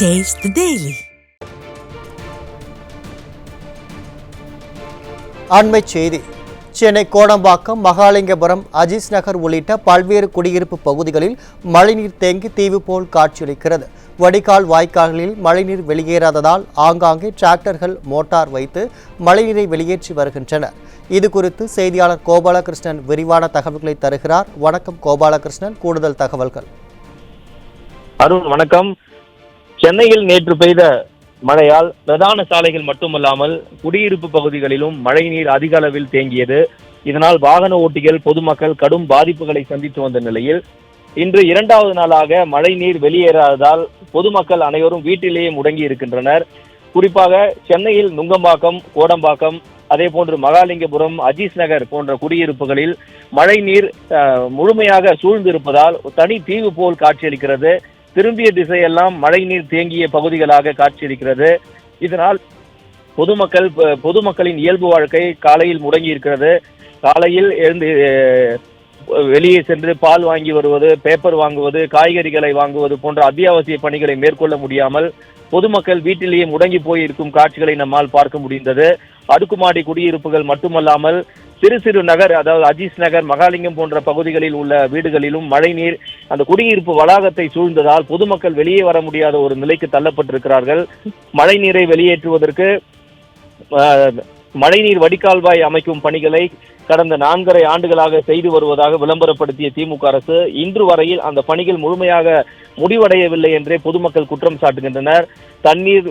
Taste the Daily. அண்மைச் செய்தி. சென்னை கோடம்பாக்கம், மகாலிங்கபுரம், அஜீஸ் நகர் உள்ளிட்ட பல்வேறு குடியிருப்பு பகுதிகளில் மழைநீர் தேங்கி தீவு போல் காட்சியளிக்கிறது. வடிகால் வாய்க்கால்களில் மழைநீர் வெளியேறாததால் ஆங்காங்கே டிராக்டர்கள் மோட்டார் வைத்து மழைநீரை வெளியேற்றி வருகின்றனர். இதுகுறித்து செய்தியாளர் கோபாலகிருஷ்ணன் விரிவான தகவல்களை தருகிறார். வணக்கம் கோபாலகிருஷ்ணன், கூடுதல் தகவல்கள். அருண் வணக்கம். சென்னையில் நேற்று பெய்த மழையால் பிரதான சாலைகள் மட்டுமல்லாமல் குடியிருப்பு பகுதிகளிலும் மழைநீர் அதிக அளவில் தேங்கியது. இதனால் வாகன ஓட்டிகள், பொதுமக்கள் கடும் பாதிப்புகளை சந்தித்து வந்த நிலையில் இன்று இரண்டாவது நாளாக மழைநீர் வெளியேறாததால் பொதுமக்கள் அனைவரும் வீட்டிலேயே முடங்கி இருக்கின்றனர். குறிப்பாக சென்னையில் நுங்கம்பாக்கம், கோடம்பாக்கம், அதே போன்று மகாலிங்கபுரம், அஜீஸ் நகர் போன்ற குடியிருப்புகளில் மழைநீர் முழுமையாக சூழ்ந்திருப்பதால் தனி தீவு போல் காட்சியளிக்கிறது. திரும்பிய திசையெல்லாம் மழைநீர் தேங்கிய பகுதிகளாக காட்சியளிக்கிறது. இதனால் பொதுமக்களின் இயல்பு வாழ்க்கை காலையில் முடங்கி இருக்கிறது. காலையில் எழுந்து வெளியே சென்று பால் வாங்கி வருவது, பேப்பர் வாங்குவது, காய்கறிகளை வாங்குவது போன்ற அத்தியாவசிய பணிகளை மேற்கொள்ள முடியாமல் பொதுமக்கள் வீட்டிலேயே முடங்கி போயிருக்கும் காட்சிகளை நம்மால் பார்க்க முடிந்தது. அடுக்குமாடி குடியிருப்புகள் மட்டுமல்லாமல் சிறு சிறு நகர், அதாவது அஜீஸ் நகர், மகாலிங்கம் போன்ற பகுதிகளில் உள்ள வீடுகளிலும் மழைநீர் அந்த குடியிருப்பு வளாகத்தை சூழ்ந்ததால் பொதுமக்கள் வெளியே வர முடியாத ஒரு நிலைக்கு தள்ளப்பட்டிருக்கிறார்கள். மழைநீரை வெளியேற்றுவதற்கு மழைநீர் வடிகால்வாய் அமைக்கும் பணிகளை கடந்த 4.5 ஆண்டுகளாக செய்து வருவதாக விளம்பரப்படுத்திய திமுக அரசு இன்று வரையில் அந்த பணிகள் முழுமையாக முடிவடையவில்லை என்றே பொதுமக்கள் குற்றம் சாட்டுகின்றனர். தண்ணீர்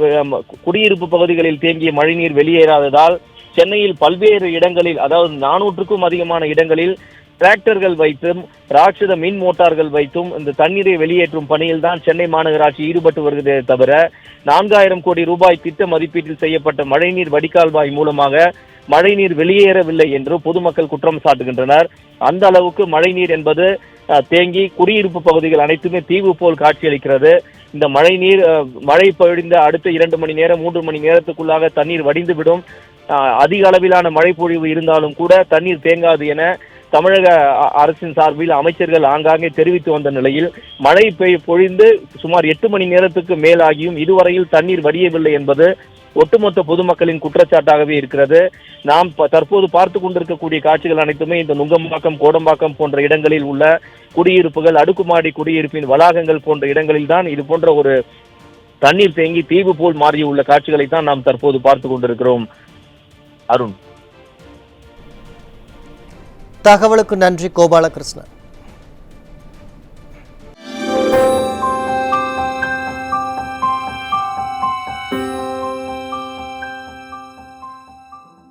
குடியிருப்பு பகுதிகளில் தேங்கிய மழைநீர் வெளியேறாததால் சென்னையில் பல்வேறு இடங்களில், அதாவது 400க்கும் அதிகமான இடங்களில் டிராக்டர்கள் வைத்தும் ராட்சத மின் மோட்டார்கள் வைத்தும் இந்த தண்ணீரை வெளியேற்றும் பணியில் தான் சென்னை மாநகராட்சி ஈடுபட்டு வருகிறதே தவிர 4000 கோடி ரூபாய் திட்ட மதிப்பீட்டில் செய்யப்பட்ட மழைநீர் வடிகால்வாய் மூலமாக மழைநீர் வெளியேறவில்லை என்று பொதுமக்கள் குற்றம் சாட்டுகின்றனர். அந்த அளவுக்கு மழைநீர் என்பது தேங்கி குடியிருப்பு பகுதிகள் அனைத்துமே தீவு போல் காட்சியளிக்கிறது. இந்த மழை பொழிந்த அடுத்த 2 மணி நேரம் 3 மணி நேரத்துக்குள்ளாக தண்ணீர் வடிந்துவிடும். அதிக அளவிலான மழை பொழிவு இருந்தாலும் கூட தண்ணீர் தேங்காது என தமிழக அரசின் சார்பில் அமைச்சர்கள் ஆங்காங்கே தெரிவித்து வந்த நிலையில் மழை பொழிந்து சுமார் 8 மணி நேரத்துக்கு மேலாகியும் இதுவரையில் தண்ணீர் வடியவில்லை என்பது ஒட்டுமொத்த பொதுமக்களின் குற்றச்சாட்டாகவே இருக்கிறது. நாம் தற்போது பார்த்து கொண்டிருக்கக்கூடிய காட்சிகள் அனைத்துமே இந்த நுங்கம்பாக்கம், கோடம்பாக்கம் போன்ற இடங்களில் உள்ள குடியிருப்புகள், அடுக்குமாடி குடியிருப்பின் வளாகங்கள் போன்ற இடங்களில் தான் இது போன்ற ஒரு தண்ணீர் தேங்கி தீவு போல் மாறியுள்ள காட்சிகளை தான் நாம் தற்போது பார்த்து கொண்டிருக்கிறோம். அருண், தகவலுக்கு நன்றி கோபாலகிருஷ்ணன்.